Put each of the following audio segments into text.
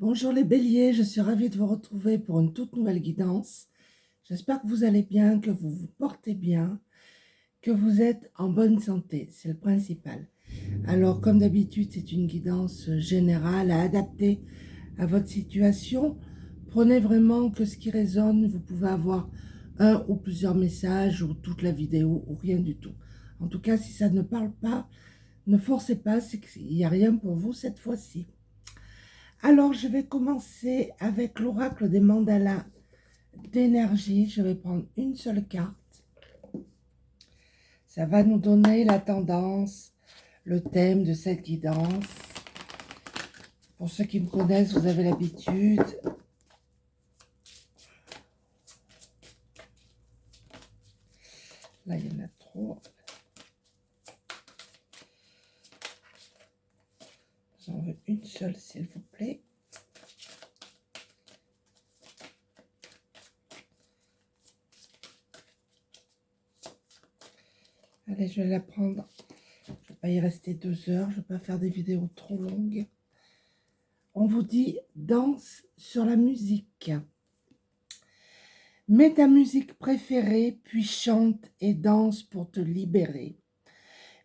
Bonjour les béliers, je suis ravie de vous retrouver pour une toute nouvelle guidance. J'espère que vous allez bien, que vous vous portez bien, que vous êtes en bonne santé, c'est le principal. Alors comme d'habitude, c'est une guidance générale à adapter à votre situation. Prenez vraiment que ce qui résonne, vous pouvez avoir un ou plusieurs messages ou toute la vidéo ou rien du tout. En tout cas, si ça ne parle pas, ne forcez pas, c'est qu'il n'y a rien pour vous cette fois-ci. Alors, je vais commencer avec l'oracle des mandalas d'énergie. Je vais prendre une seule carte. Ça va nous donner la tendance, le thème de cette guidance. Pour ceux qui me connaissent, vous avez l'habitude. Là, il y en a trop. J'en veux une seule, s'il vous plaît. Allez, je vais la prendre. Je ne vais pas y rester 2 heures. Je ne vais pas faire des vidéos trop longues. On vous dit danse sur la musique. Mets ta musique préférée, puis chante et danse pour te libérer.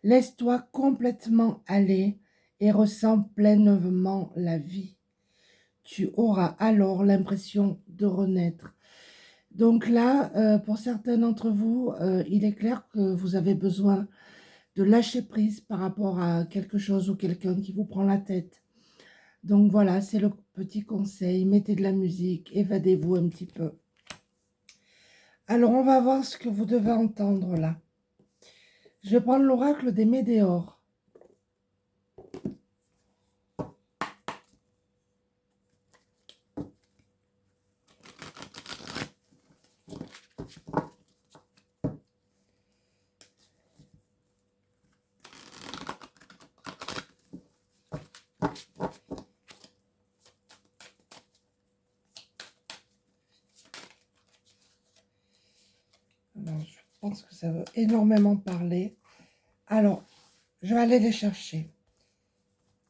Laisse-toi complètement aller et ressens pleinement la vie. Tu auras alors l'impression de renaître. Donc là, pour certains d'entre vous, il est clair que vous avez besoin de lâcher prise par rapport à quelque chose ou quelqu'un qui vous prend la tête. Donc voilà, c'est le petit conseil. Mettez de la musique, évadez-vous un petit peu. Alors, on va voir ce que vous devez entendre là. Je vais prendre l'oracle des météores. Alors, je pense que ça veut énormément parler. Alors, je vais aller les chercher.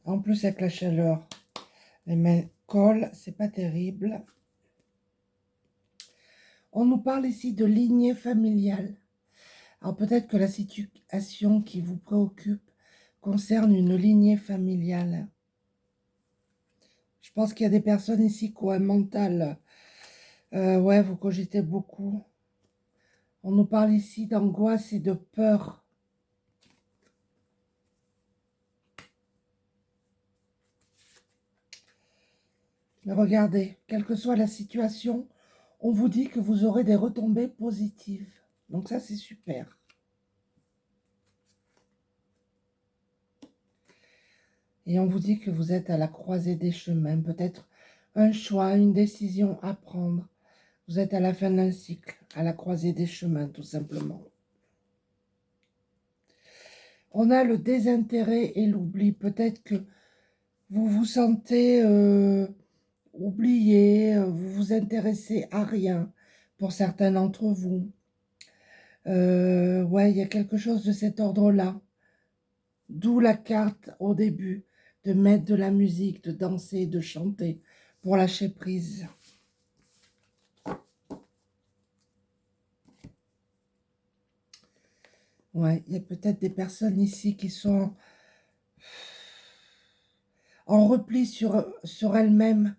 En plus, avec la chaleur, les mains collent, c'est pas terrible. On nous parle ici de lignée familiale. Alors, peut-être que la situation qui vous préoccupe concerne une lignée familiale. Je pense qu'il y a des personnes ici qui ont un mental. Ouais, vous cogitez beaucoup. On nous parle ici d'angoisse et de peur. Mais regardez, quelle que soit la situation, on vous dit que vous aurez des retombées positives. Donc ça, c'est super. Et on vous dit que vous êtes à la croisée des chemins. Peut-être un choix, une décision à prendre. Vous êtes à la fin d'un cycle, à la croisée des chemins, tout simplement. On a le désintérêt et l'oubli. Peut-être que vous vous sentez oublié, vous vous intéressez à rien pour certains d'entre vous. Ouais, il y a quelque chose de cet ordre-là. D'où la carte au début, de mettre de la musique, de danser, de chanter, pour lâcher prise. Ouais, il y a peut-être des personnes ici qui sont en repli sur elles-mêmes,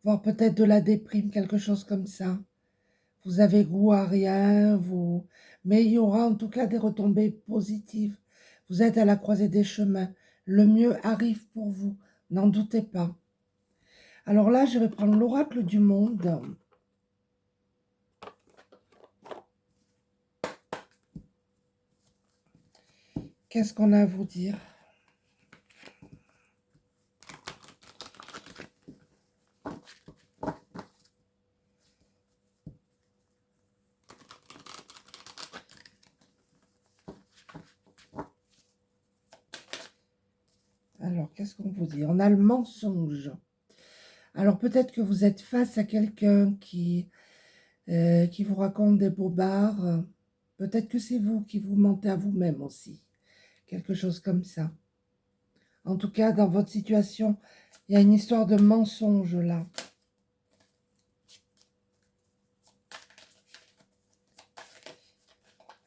voire peut-être de la déprime, quelque chose comme ça. Vous avez goût à rien, mais il y aura en tout cas des retombées positives. Vous êtes à la croisée des chemins. Le mieux arrive pour vous, n'en doutez pas. Alors là, je vais prendre l'oracle du monde. Qu'est-ce qu'on a à vous dire? Alors, qu'est-ce qu'on vous dit? On a le mensonge. Alors, peut-être que vous êtes face à quelqu'un qui vous raconte des bobards. Peut-être que c'est vous qui vous mentez à vous-même aussi. Quelque chose comme ça. En tout cas, dans votre situation, Il y a une histoire de mensonge là.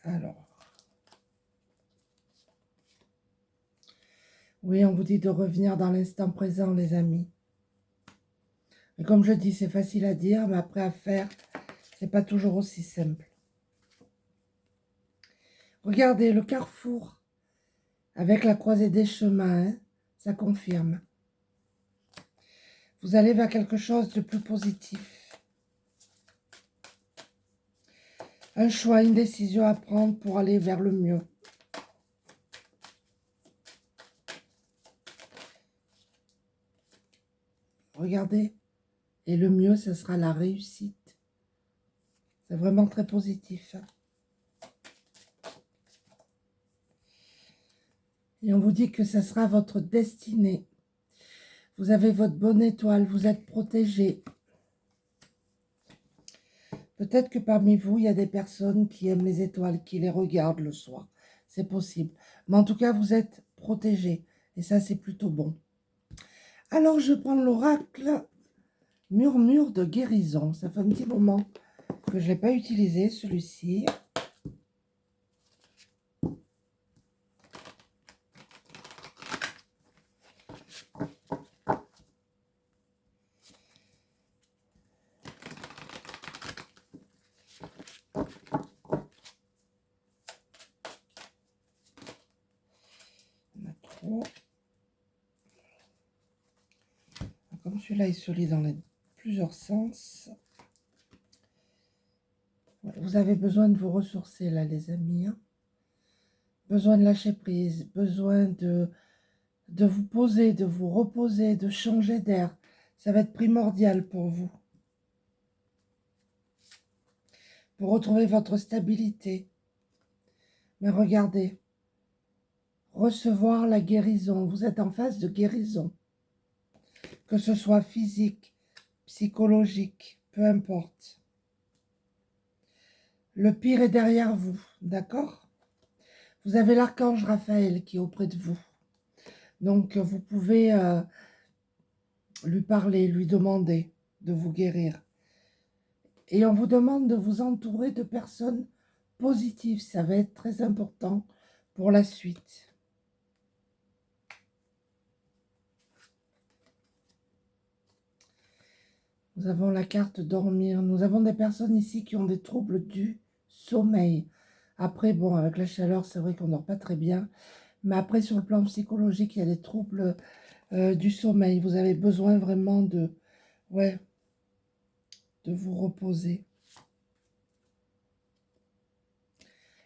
Alors. Oui, on vous dit de revenir dans l'instant présent, les amis. Et comme je dis, c'est facile à dire, mais après à faire, c'est pas toujours aussi simple. Regardez le carrefour avec la croisée des chemins, hein, ça confirme. Vous allez vers quelque chose de plus positif. Un choix, une décision à prendre pour aller vers le mieux. Regardez. Et le mieux, ce sera la réussite. C'est vraiment très positif. Et on vous dit que ce sera votre destinée. Vous avez votre bonne étoile, vous êtes protégé. Peut-être que parmi vous, il y a des personnes qui aiment les étoiles, qui les regardent le soir. C'est possible. Mais en tout cas, vous êtes protégé. Et ça, c'est plutôt bon. Alors, je prends l'oracle murmure de guérison. Ça fait un petit moment que je ne l'ai pas utilisé, celui-ci. Comme celui-là, il se lit dans plusieurs sens. Vous avez besoin de vous ressourcer, là, les amis. Hein. Besoin de lâcher prise, besoin de vous poser, de vous reposer, de changer d'air. Ça va être primordial pour vous. Pour retrouver votre stabilité. Mais regardez, recevoir la guérison. Vous êtes en phase de guérison. Que ce soit physique, psychologique, peu importe. Le pire est derrière vous, d'accord? Vous avez l'archange Raphaël qui est auprès de vous. Donc, vous pouvez lui parler, lui demander de vous guérir. Et on vous demande de vous entourer de personnes positives. Ça va être très important pour la suite. Nous avons la carte dormir. Nous avons des personnes ici qui ont des troubles du sommeil. Après, bon, avec la chaleur, c'est vrai qu'on ne dort pas très bien. Mais après, sur le plan psychologique, il y a des troubles du sommeil. Vous avez besoin vraiment de vous reposer.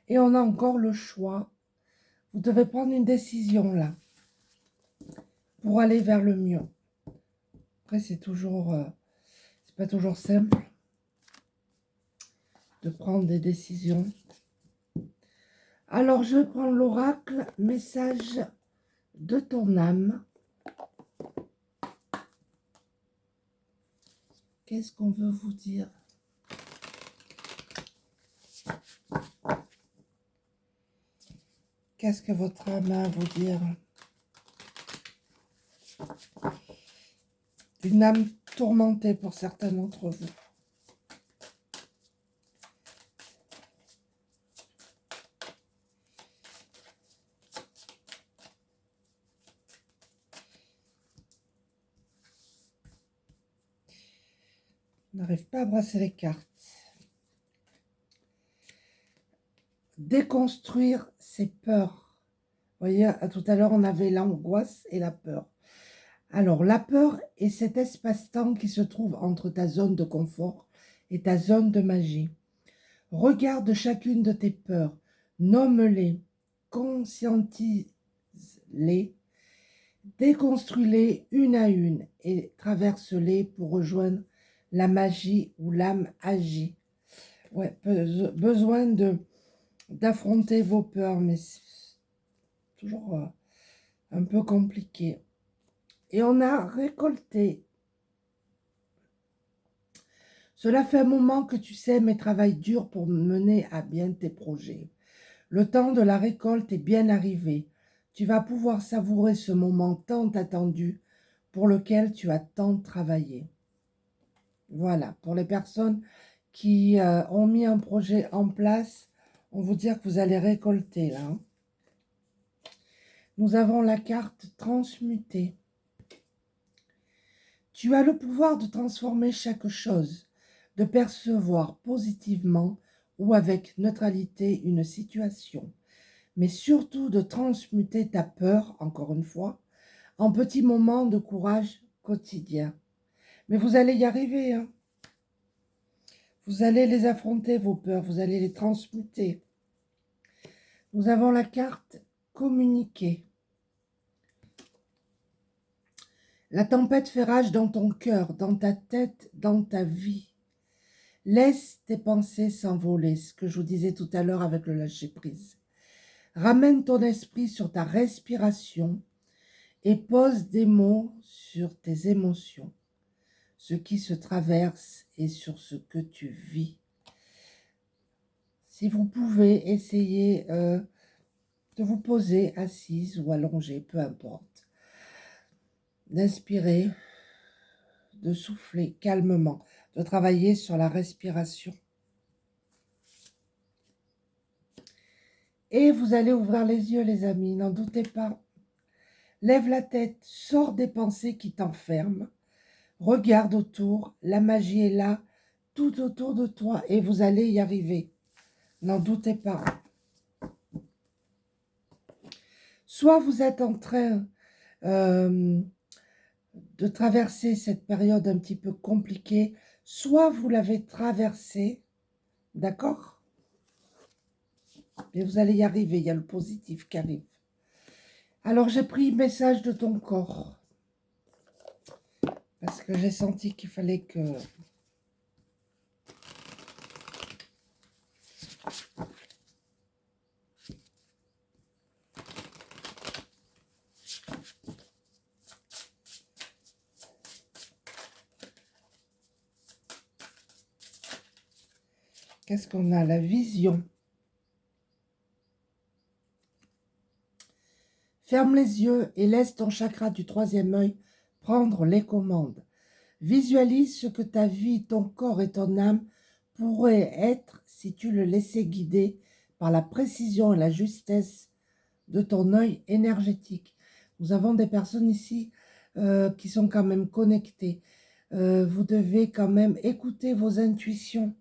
Et on a encore le choix. Vous devez prendre une décision là pour aller vers le mieux. Après, c'est pas toujours simple de prendre des décisions. Alors, je prends l'oracle, message de ton âme. Qu'est-ce qu'on veut vous dire? Qu'est-ce que votre âme a à vous dire? Une âme tourmentée pour certains d'entre vous. On n'arrive pas à brasser les cartes. Déconstruire ses peurs. Vous voyez, à tout à l'heure, on avait l'angoisse et la peur. Alors, la peur est cet espace-temps qui se trouve entre ta zone de confort et ta zone de magie. Regarde chacune de tes peurs, nomme-les, conscientise-les, déconstruis-les une à une et traverse-les pour rejoindre la magie où l'âme agit. Ouais, besoin d'affronter vos peurs, mais c'est toujours un peu compliqué. Et on a récolté. Cela fait un moment que tu sèmes et travailles dur pour mener à bien tes projets. Le temps de la récolte est bien arrivé. Tu vas pouvoir savourer ce moment tant attendu pour lequel tu as tant travaillé. Voilà, pour les personnes qui ont mis un projet en place, on vous dit que vous allez récolter là. Hein. Nous avons la carte transmutée. Tu as le pouvoir de transformer chaque chose, de percevoir positivement ou avec neutralité une situation, mais surtout de transmuter ta peur, encore une fois, en petits moments de courage quotidien. Mais vous allez y arriver, hein. Vous allez les affronter, vos peurs, vous allez les transmuter. Nous avons la carte communiquer. La tempête fait rage dans ton cœur, dans ta tête, dans ta vie. Laisse tes pensées s'envoler, ce que je vous disais tout à l'heure avec le lâcher-prise. Ramène ton esprit sur ta respiration et pose des mots sur tes émotions, ce qui se traverse et sur ce que tu vis. Si vous pouvez, essayer de vous poser assise ou allongée, peu importe. D'inspirer, de souffler calmement, de travailler sur la respiration. Et vous allez ouvrir les yeux, les amis, n'en doutez pas. Lève la tête, sors des pensées qui t'enferment. Regarde autour, la magie est là, tout autour de toi, et vous allez y arriver. N'en doutez pas. Soit vous êtes en train de traverser cette période un petit peu compliquée, soit vous l'avez traversée, d'accord? Et vous allez y arriver, il y a le positif qui arrive. Alors j'ai pris message de ton corps, parce que j'ai senti qu'il fallait que... Qu'est-ce qu'on a? La vision. Ferme les yeux et laisse ton chakra du troisième œil prendre les commandes. Visualise ce que ta vie, ton corps et ton âme pourraient être si tu le laissais guider par la précision et la justesse de ton œil énergétique. Nous avons des personnes ici qui sont quand même connectées. Vous devez quand même écouter vos intuitions.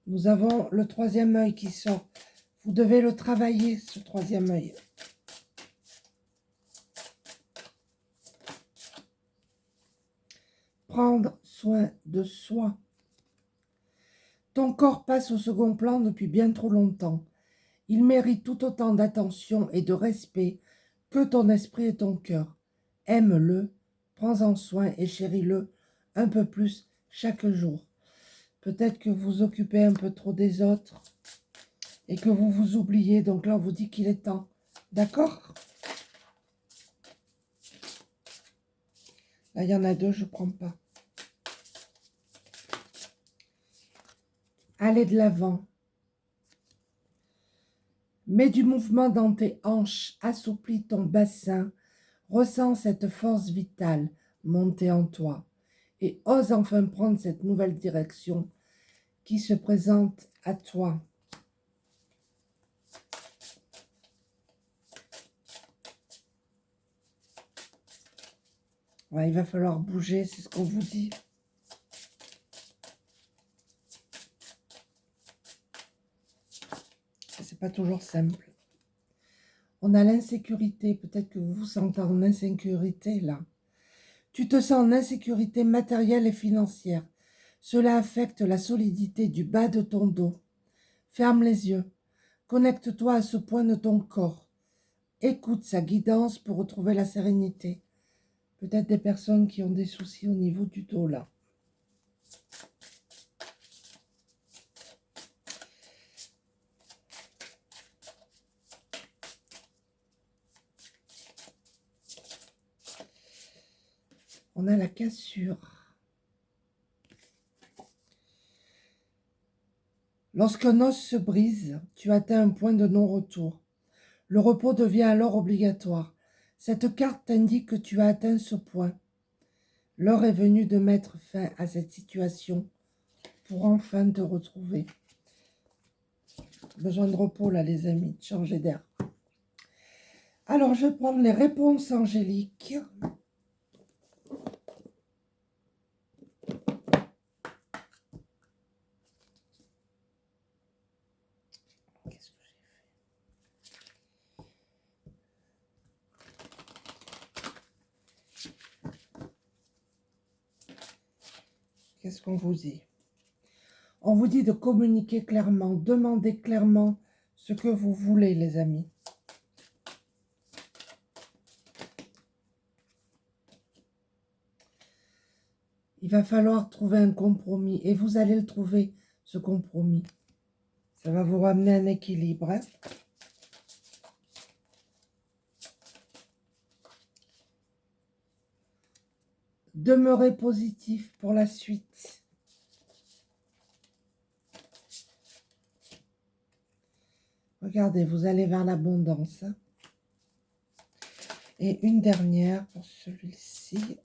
Nous avons le troisième œil qui sort. Vous devez le travailler, ce troisième œil. Prendre soin de soi. Ton corps passe au second plan depuis bien trop longtemps. Il mérite tout autant d'attention et de respect que ton esprit et ton cœur. Aime-le, prends-en soin et chéris-le un peu plus chaque jour. Peut-être que vous occupez un peu trop des autres et que vous vous oubliez. Donc là, on vous dit qu'il est temps. D'accord? Là, il y en a deux, je ne prends pas. Allez de l'avant. Mets du mouvement dans tes hanches, assouplis ton bassin, ressens cette force vitale monter en toi et ose enfin prendre cette nouvelle direction qui se présente à toi. Ouais, il va falloir bouger, c'est ce qu'on vous dit. C'est pas toujours simple. On a l'insécurité, peut-être que vous vous sentez en insécurité là. Tu te sens en insécurité matérielle et financière. Cela affecte la solidité du bas de ton dos. Ferme les yeux. Connecte-toi à ce point de ton corps. Écoute sa guidance pour retrouver la sérénité. Peut-être des personnes qui ont des soucis au niveau du dos là. On a la cassure. Lorsqu'un os se brise, tu atteins un point de non-retour. Le repos devient alors obligatoire. Cette carte t'indique que tu as atteint ce point. L'heure est venue de mettre fin à cette situation pour enfin te retrouver. Besoin de repos là les amis, de changer d'air. Alors je vais prendre les réponses angéliques. Qu'est-ce que j'ai fait? Qu'est-ce qu'on vous dit? On vous dit de communiquer clairement, demander clairement ce que vous voulez les amis. Il va falloir trouver un compromis et vous allez le trouver, ce compromis. Ça va vous ramener un équilibre. Hein? Demeurez positif pour la suite. Regardez, vous allez vers l'abondance. Hein? Et une dernière pour celui-ci.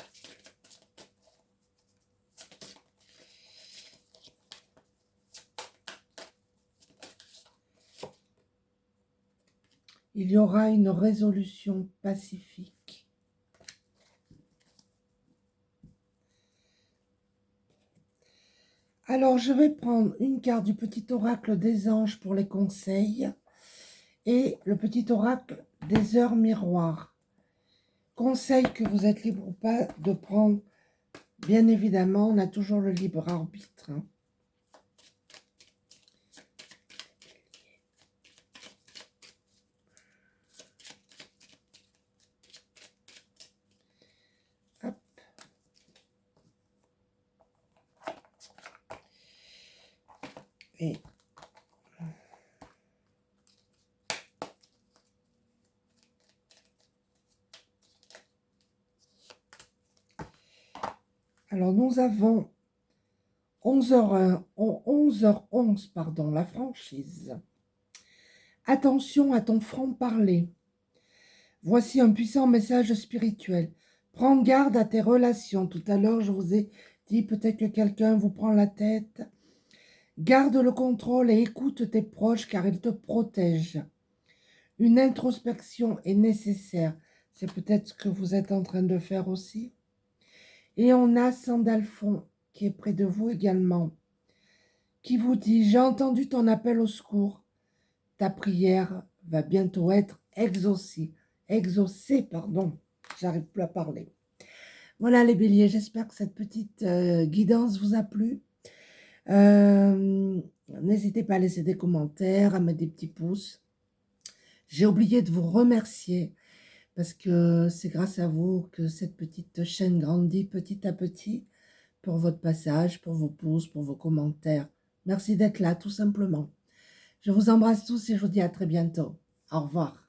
Il y aura une résolution pacifique. Alors, je vais prendre une carte du petit oracle des anges pour les conseils et le petit oracle des heures miroirs. Conseil que vous êtes libre ou pas de prendre. Bien évidemment, on a toujours le libre arbitre. Hein. Hop. Et alors, nous avons 11h11, pardon, la franchise. Attention à ton franc-parler. Voici un puissant message spirituel. Prends garde à tes relations. Tout à l'heure, je vous ai dit peut-être que quelqu'un vous prend la tête. Garde le contrôle et écoute tes proches car ils te protègent. Une introspection est nécessaire. C'est peut-être ce que vous êtes en train de faire aussi. Et on a Sandalphon qui est près de vous également, qui vous dit « J'ai entendu ton appel au secours. Ta prière va bientôt être exaucée. » Exaucée, pardon. J'arrive plus à parler. Voilà les béliers, j'espère que cette petite guidance vous a plu. N'hésitez pas à laisser des commentaires, à mettre des petits pouces. J'ai oublié de vous remercier parce que c'est grâce à vous que cette petite chaîne grandit petit à petit pour votre passage, pour vos pouces, pour vos commentaires. Merci d'être là, tout simplement. Je vous embrasse tous et je vous dis à très bientôt. Au revoir.